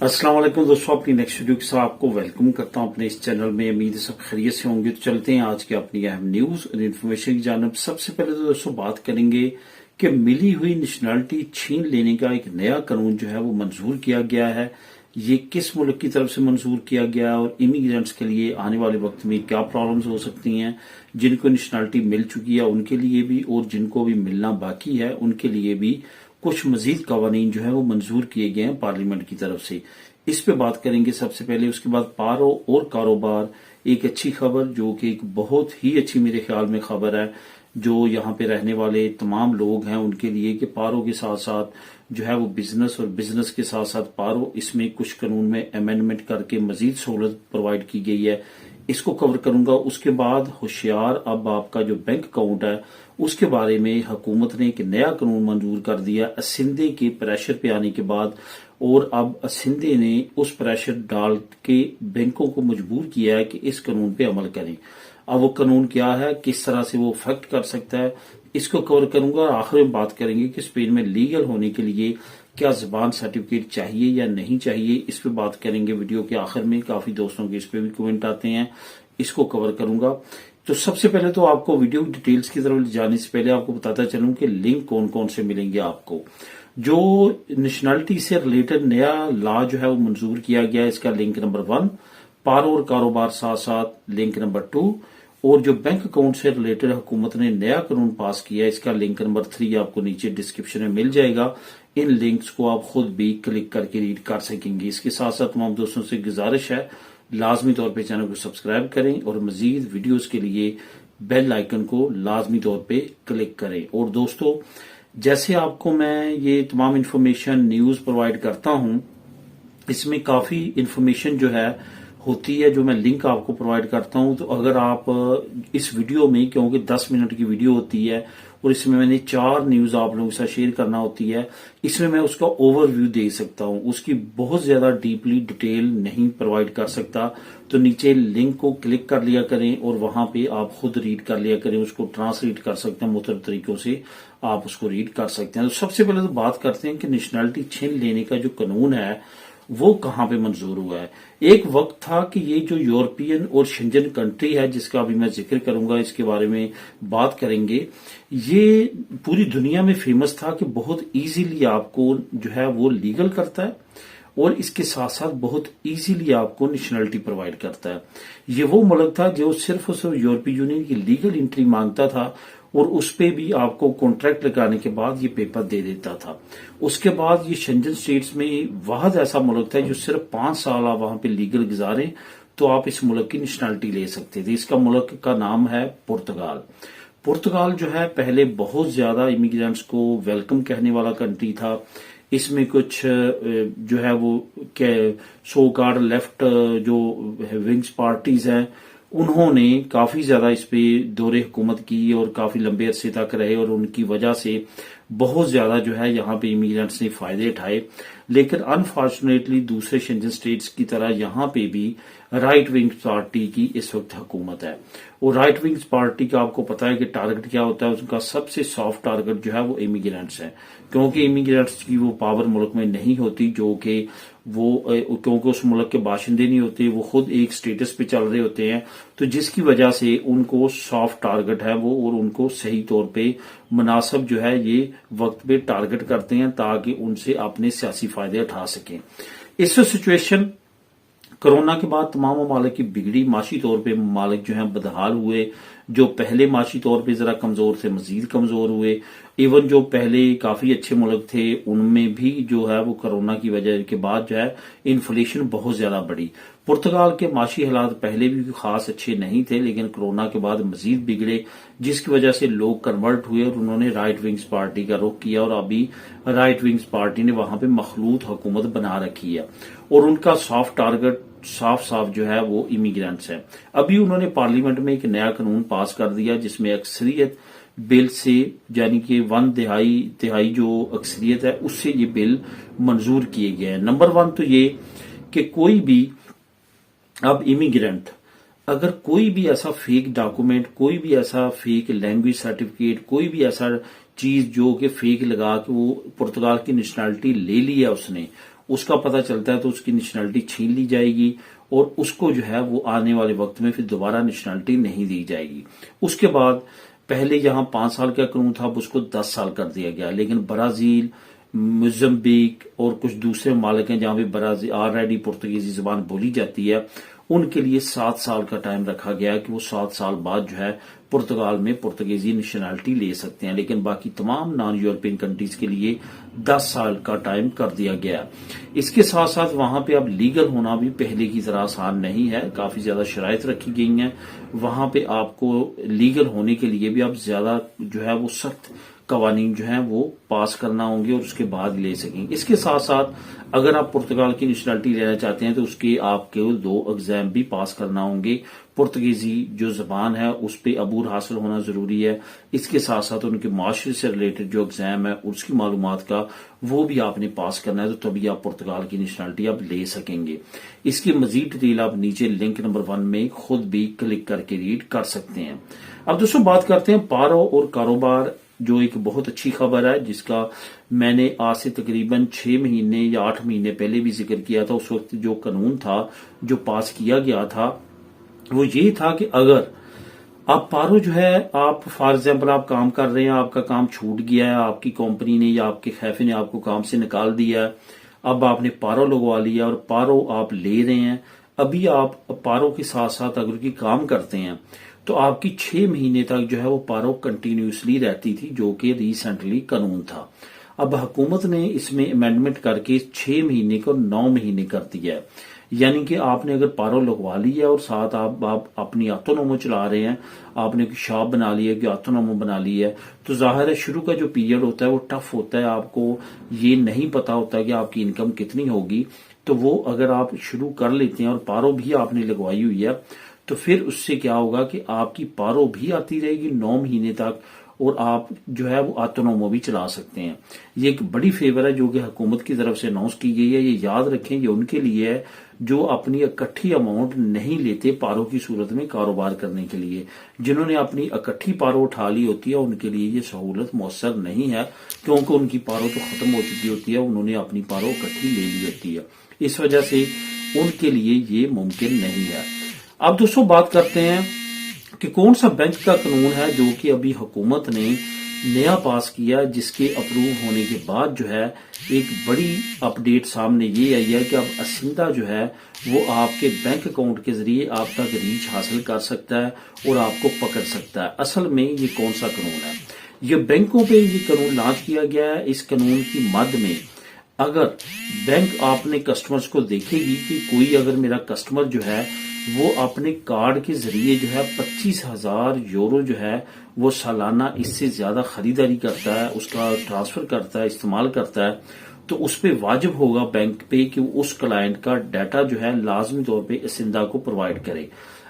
अस्सलाम वालेकुम दोस्तों, अपनी नेक्स्ट वीडियो के साथ आपको वेलकम करता हूं अपने इस चैनल में। उम्मीद है सब खैरियत से होंगे। तो चलते हैं आज की अपनी अहम न्यूज और इन्फॉर्मेशन की जानब। सबसे पहले तो दोस्तों बात करेंगे कि मिली हुई नेशनलिटी छीन लेने का एक नया कानून जो है वो मंजूर किया गया है। ये किस मुल्क की तरफ से मंजूर किया गया है और इमिग्रेंट्स के लिए आने वाले वक्त में क्या प्रॉब्लम्स हो सकती हैं, जिनको नेशनलिटी मिल चुकी है उनके लिए भी और जिनको भी मिलना बाकी है उनके लिए भी कुछ मजीद कवानीन जो है वो मंजूर किए गए हैं पार्लियामेंट की तरफ से। इस पे बात करेंगे सबसे पहले। उसके बाद पारो और कारोबार, एक अच्छी खबर जो कि एक बहुत ही अच्छी मेरे ख्याल में खबर है जो यहाँ पे रहने वाले तमाम लोग हैं उनके लिए, कि पारो के साथ साथ जो है वो बिजनेस और बिजनेस के साथ साथ पारो, इसमें कुछ कानून में अमेंडमेंट करके मजीद सहूलत प्रोवाइड की गई है। इसको कवर करूंगा। उसके बाद होशियार, अब आपका जो बैंक अकाउंट है उसके बारे में हुकूमत ने एक नया कानून मंजूर कर दिया सिंधे के प्रेशर पे आने के बाद, और अब सिंधे ने उस प्रेशर डाल के बैंकों को मजबूर किया है कि इस कानून पे अमल करें। अब वो कानून क्या है, किस तरह से वो इफेक्ट कर सकता है, इसको कवर करूंगा। और आखिर में बात करेंगे कि स्पेन में लीगल होने के लिए क्या जबान सर्टिफिकेट चाहिए या नहीं चाहिए, इस पे बात करेंगे वीडियो के आखिर में। काफी दोस्तों के इस पे भी कमेंट आते हैं, इसको कवर करूंगा। तो सबसे पहले तो आपको वीडियो डिटेल्स की तरफ जाने से पहले आपको बताता चलूं कि लिंक कौन कौन से मिलेंगे आपको। जो नेशनलिटी से रिलेटेड नया लॉ जो है वो मंजूर किया गया है, इसका लिंक नंबर 1 पारो और कारोबार, साथ साथ लिंक नंबर 2, और जो बैंक अकाउंट से रिलेटेड हुकूमत ने नया कानून पास किया है, इसका लिंक नंबर 3 आपको नीचे डिस्क्रिप्शन में मिल जाएगा। इन लिंक्स को आप खुद भी क्लिक करके रीड कर सकेंगे। इसके साथ साथ तमाम दोस्तों से गुजारिश है लाजमी तौर पे चैनल को सब्सक्राइब करें और मजीद वीडियोस के लिए बेल आइकन को लाजमी तौर पे क्लिक करें। और दोस्तों, जैसे आपको मैं ये तमाम इन्फॉर्मेशन न्यूज प्रोवाइड करता हूं, इसमें काफी इन्फॉर्मेशन जो है होती है जो मैं लिंक आपको प्रोवाइड करता हूं। तो अगर आप इस वीडियो में, क्योंकि 10 मिनट की वीडियो होती है और इसमें मैंने 4 न्यूज आप लोगों के साथ शेयर करना होती है, इसमें मैं उसका ओवरव्यू दे सकता हूं, उसकी बहुत ज्यादा डीपली डिटेल नहीं प्रोवाइड कर सकता। तो नीचे लिंक को क्लिक कर लिया करें और वहां पे आप खुद रीड कर लिया करें, उसको ट्रांसलेट कर सकते हैं, मुख्तलिफ तरीकों से आप उसको रीड कर सकते हैं। तो सबसे पहले तो बात करते हैं कि नेशनलिटी छीन लेने का जो कानून है वो कहां पे मंजूर हुआ है। एक वक्त था कि ये जो यूरोपियन और शेंजन कंट्री है, जिसका अभी मैं जिक्र करूंगा, इसके बारे में बात करेंगे, ये पूरी दुनिया में फेमस था कि बहुत इजीली आपको जो है वो लीगल करता है और इसके साथ साथ बहुत इजीली आपको नेशनलिटी प्रोवाइड करता है। ये वो मुल्क था जो सिर्फ और सिर्फ यूरोपीय यूनियन की लीगल एंट्री मांगता था और उस पे भी आपको कॉन्ट्रैक्ट लगाने के बाद ये पेपर दे देता था। उसके बाद ये शेंजन स्टेट्स में वाहद ऐसा मुल्क था जो सिर्फ 5 साल आप वहां पे लीगल गुजारें तो आप इस मुल्क की नेशनलिटी ले सकते थे। इसका मुल्क का नाम है पुर्तगाल। पुर्तगाल जो है पहले बहुत ज्यादा इमिग्रेंट्स को वेलकम कहने वाला कंट्री था। इसमें कुछ जो है वो सो कॉल्ड लेफ्ट जो विंग्स पार्टीज हैं, उन्होंने काफी ज्यादा इस पे दौरे हुकूमत की और काफी लंबे अरसे तक रहे और उनकी वजह से बहुत ज्यादा जो है यहाँ पे इमिग्रेंट्स ने फायदे उठाए। लेकिन अनफॉर्चुनेटली दूसरे शेंजन स्टेट्स की तरह यहाँ पे भी राइट विंग पार्टी की इस वक्त हुकूमत है। और राइट विंग पार्टी का आपको पता है कि टारगेट क्या होता है, उसका सबसे सॉफ्ट टारगेट जो है वो इमिग्रेंट्स है, क्योंकि इमिग्रेंट्स की वो पावर मुल्क में नहीं होती, जो कि वो क्योंकि उस मुल्क के बाशिंदे नहीं होते, वो खुद एक स्टेटस पे चल रहे होते हैं, तो जिसकी वजह से उनको सॉफ्ट टारगेट है वो, और उनको सही तौर पे मुनासिब जो है ये वक्त पे टारगेट करते हैं ताकि उनसे अपने सियासी फायदे उठा सकें। इस सिचुएशन कोरोना के बाद तमाम ममालिक की बिगड़ी, माशी तौर पे ममालिक जो हैं बदहाल हुए, जो पहले माशी तौर पे जरा कमजोर थे मजीद कमजोर हुए। इवन जो पहले काफी अच्छे मुल्क थे उनमें भी जो है वो कोरोना की वजह के बाद जो है इन्फ्लेशन बहुत ज्यादा बढ़ी। पुर्तगाल के माशी हालात पहले भी खास अच्छे नहीं थे, लेकिन कोरोना के बाद मजीद बिगड़े, जिसकी वजह से लोग कन्वर्ट हुए और उन्होंने राइट विंग्स पार्टी का रुख किया और अभी राइट विंग्स पार्टी ने वहां पे मखलूत हुकूमत बना रखी है और उनका सॉफ्ट टारगेट साफ साफ जो है वो इमिग्रेंट्स है। अभी उन्होंने पार्लियामेंट में एक नया कानून पास कर दिया जिसमें अक्सरियत बिल से, यानी कि 1 तिहाई जो अक्सरियत है उससे ये बिल मंजूर किए गए हैं। नंबर 1 तो ये कि कोई भी अब इमिग्रेंट अगर कोई भी ऐसा फेक डॉक्यूमेंट, कोई भी ऐसा फेक लैंग्वेज सर्टिफिकेट, कोई भी ऐसा चीज जो कि फेक लगा के वो पुर्तगाल की नेशनलिटी ले ली है उसने, اس کا پتہ چلتا ہے تو اس کی نیشنلٹی چھین لی جائے گی اور اس کو جو ہے وہ آنے والے وقت میں پھر دوبارہ نیشنلٹی نہیں دی جائے گی۔ اس کے بعد پہلے یہاں 5 سال کا قانون تھا، اب اس کو 10 سال کر دیا گیا، لیکن برازیل، موزمبیق اور کچھ دوسرے ممالک ہیں جہاں پہ برازیل آلریڈی پرتگیزی زبان بولی جاتی ہے، ان کے لیے 7 سال کا ٹائم رکھا گیا کہ وہ 7 سال بعد جو ہے پرتگال میں پرتگیزی نیشنلٹی لے سکتے ہیں، لیکن باقی تمام نان یورپین کنٹریز کے لیے 10 سال کا ٹائم کر دیا گیا۔ اس کے ساتھ ساتھ وہاں پہ اب لیگل ہونا بھی پہلے کی طرح آسان نہیں ہے، کافی زیادہ شرائط رکھی گئی ہیں، وہاں پہ آپ کو لیگل ہونے کے لیے بھی اب زیادہ جو ہے وہ سخت قوانین جو ہیں وہ پاس کرنا ہوں گے اور اس کے بعد لے سکیں گے۔ اس کے ساتھ ساتھ اگر آپ پرتگال کی نیشنلٹی لینا چاہتے ہیں تو اس کے آپ کے 2 ایگزام بھی پاس کرنا ہوں گے۔ پرتگیزی جو زبان ہے اس پہ عبور حاصل ہونا ضروری ہے، اس کے ساتھ ساتھ ان کے معاشرے سے ریلیٹڈ جو ایگزام ہے اس کی معلومات کا وہ بھی آپ نے پاس کرنا ہے، تو تبھی آپ پرتگال کی نیشنلٹی آپ لے سکیں گے۔ اس کی مزید ڈیٹیل آپ نیچے لنک نمبر 1 میں خود بھی کلک کر کے ریڈ کر سکتے ہیں۔ اب دوستوں بات کرتے ہیں پارو اور کاروبار، جو ایک بہت اچھی خبر ہے جس کا میں نے آج سے تقریباً 6 مہینے یا 8 مہینے پہلے بھی ذکر کیا تھا۔ اس وقت جو قانون تھا جو پاس کیا گیا تھا وہ یہ تھا کہ اگر آپ پارو جو ہے، آپ فار ایگزامپل آپ کام کر رہے ہیں، آپ کا کام چھوٹ گیا ہے، آپ کی کمپنی نے یا آپ کے خیفے نے آپ کو کام سے نکال دیا ہے، اب آپ نے پارو لگوا لیا اور پارو آپ لے رہے ہیں، ابھی آپ پارو کے ساتھ ساتھ اگر کی کام کرتے ہیں تو آپ کی 6 مہینے تک جو ہے وہ پارو کنٹینیوسلی رہتی تھی، جو کہ ریسنٹلی قانون تھا۔ اب حکومت نے اس میں امینڈمنٹ کر کے 6 مہینے کو 9 مہینے کر دیا ہے، یعنی کہ آپ نے اگر پارو لگوا لی ہے اور ساتھ آپ اپنی آٹونومو چلا رہے ہیں، آپ نے شاپ بنا لی ہے کہ آٹونومو بنا لی ہے، تو ظاہر ہے شروع کا جو پیریڈ ہوتا ہے وہ ٹف ہوتا ہے، آپ کو یہ نہیں پتا ہوتا کہ آپ کی انکم کتنی ہوگی، تو وہ اگر آپ شروع کر لیتے ہیں اور پارو بھی آپ نے لگوائی ہوئی ہے تو پھر اس سے کیا ہوگا کہ آپ کی پارو بھی آتی رہے گی 9 مہینے تک اور آپ جو ہے وہ آٹونومو بھی چلا سکتے ہیں۔ یہ ایک بڑی فیور ہے جو کہ حکومت کی طرف سے اناؤنس کی گئی ہے۔ یہ یاد رکھیں یہ ان کے لیے ہے جو اپنی اکٹھی اماؤنٹ نہیں لیتے پارو کی صورت میں کاروبار کرنے کے لیے۔ جنہوں نے اپنی اکٹھی پارو اٹھا لی ہوتی ہے ان کے لیے یہ سہولت میسر نہیں ہے، کیونکہ ان کی پارو تو ختم ہو چکی ہوتی ہے، انہوں نے اپنی پارو اکٹھی لے لی ہوتی ہے، اس وجہ سے ان کے لیے یہ ممکن نہیں ہے۔ اب دوستوں بات کرتے ہیں کہ کون سا بینک کا قانون ہے جو کہ ابھی حکومت نے نیا پاس کیا، جس کے اپروو ہونے کے بعد جو ہے ایک بڑی اپ ڈیٹ سامنے یہ آئی ہے کہ اب اسندہ جو ہے وہ آپ کے بینک اکاؤنٹ کے ذریعے آپ تک ریچ حاصل کر سکتا ہے اور آپ کو پکڑ سکتا ہے۔ اصل میں یہ کون سا قانون ہے؟ یہ بینکوں پہ یہ قانون لانچ کیا گیا ہے۔ اس قانون کی مد میں اگر بینک آپ نے کسٹمرز کو دیکھے گی کہ کوئی اگر میرا کسٹمر جو ہے وہ اپنے کارڈ کے ذریعے جو ہے 25,000 یورو جو ہے وہ سالانہ اس سے زیادہ خریداری کرتا ہے، اس کا ٹرانسفر کرتا ہے، استعمال کرتا ہے، تو اس پہ واجب ہوگا بینک پہ کہ وہ اس کلائنٹ کا ڈیٹا جو ہے لازمی طور پہ اسندہ کو پرووائڈ کرے۔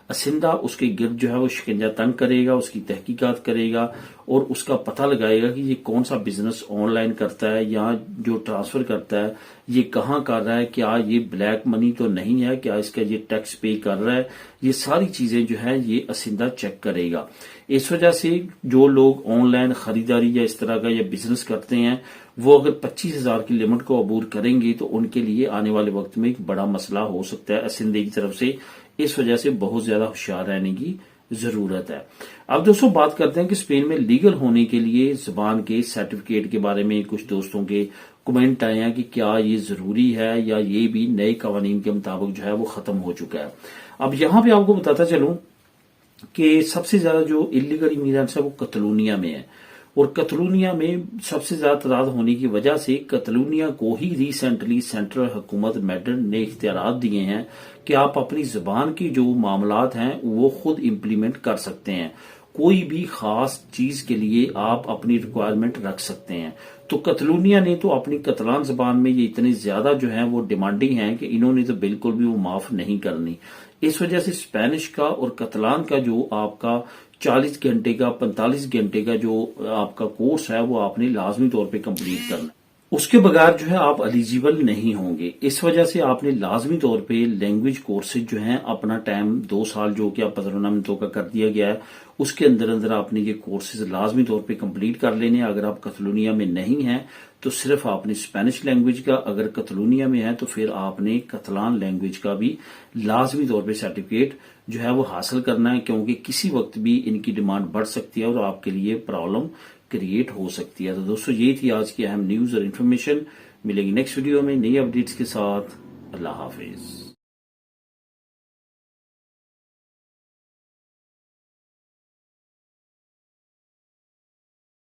اسندہ اس کے گرد جو ہے وہ شکنجہ تنگ کرے گا، اس کی تحقیقات کرے گا اور اس کا پتہ لگائے گا کہ یہ کون سا بزنس آن لائن کرتا ہے یا جو ٹرانسفر کرتا ہے یہ کہاں کر رہا ہے، کیا یہ بلیک منی تو نہیں ہے، کیا اس کا یہ ٹیکس پے کر رہا ہے، یہ ساری چیزیں جو ہے یہ اسندہ چیک کرے گا۔ اس وجہ سے جو لوگ آن لائن خریداری یا اس طرح کا یا بزنس کرتے ہیں وہ اگر 25,000 کی لمٹ کو عبور کریں گے تو ان کے لیے آنے والے وقت میں ایک بڑا مسئلہ ہو سکتا ہے اسندے کی طرف سے، اس وجہ سے بہت زیادہ ہوشیار رہنے کی ضرورت ہے۔ اب دوستوں بات کرتے ہیں کہ اسپین میں لیگل ہونے کے لیے زبان کے سرٹیفکیٹ کے بارے میں کچھ دوستوں کے کمنٹ آئے ہیں کہ کیا یہ ضروری ہے یا یہ بھی نئے قوانین کے مطابق جو ہے وہ ختم ہو چکا ہے۔ اب یہاں پہ آپ کو بتاتا چلوں کہ سب سے زیادہ جو الیگل امیگرینٹس ہے وہ کتلونیا میں ہے، اور کتلونیا میں سب سے زیادہ تعداد ہونے کی وجہ سے کتلونیا کو ہی ریسنٹلی سینٹرل حکومت میڈرن نے اختیارات دیے ہیں کہ آپ اپنی زبان کی جو معاملات ہیں وہ خود امپلیمنٹ کر سکتے ہیں، کوئی بھی خاص چیز کے لیے آپ اپنی ریکوائرمنٹ رکھ سکتے ہیں۔ تو کتلونیا نے تو اپنی کتلان زبان میں یہ اتنے زیادہ جو ہیں وہ ڈیمانڈنگ ہیں کہ انہوں نے تو بالکل بھی وہ معاف نہیں کرنی، اس وجہ سے اسپینش کا اور کتلان کا جو آپ کا 40 گھنٹے کا 45 گھنٹے کا جو آپ کا کورس ہے وہ آپ نے لازمی طور پہ کمپلیٹ کرنا ہے۔ اس کے بغیر جو ہے آپ ایلیجیبل نہیں ہوں گے. اس وجہ سے آپ نے لازمی طور پہ لینگویج کورسز جو ہیں اپنا ٹائم 2 سال جو کہ آپ پترونامنتوں کا کر دیا گیا ہے اس کے اندر اندر آپ نے یہ کورسز لازمی طور پہ کمپلیٹ کر لینے. اگر آپ کتالونیا میں نہیں ہیں تو صرف آپ نے اسپینش لینگویج کا، اگر کتالونیا میں ہے تو پھر آپ نے کتلان لینگویج کا بھی لازمی طور پہ سرٹیفکیٹ جو ہے وہ حاصل کرنا ہے، کیونکہ کسی وقت بھی ان کی ڈیمانڈ بڑھ سکتی ہے اور آپ کے لیے پرابلم کریٹ ہو سکتی ہے. تو دوستو یہ تھی آج کی اہم نیوز اور انفارمیشن. ملیں گے نیکسٹ ویڈیو میں نئی اپڈیٹس کے ساتھ. اللہ حافظ.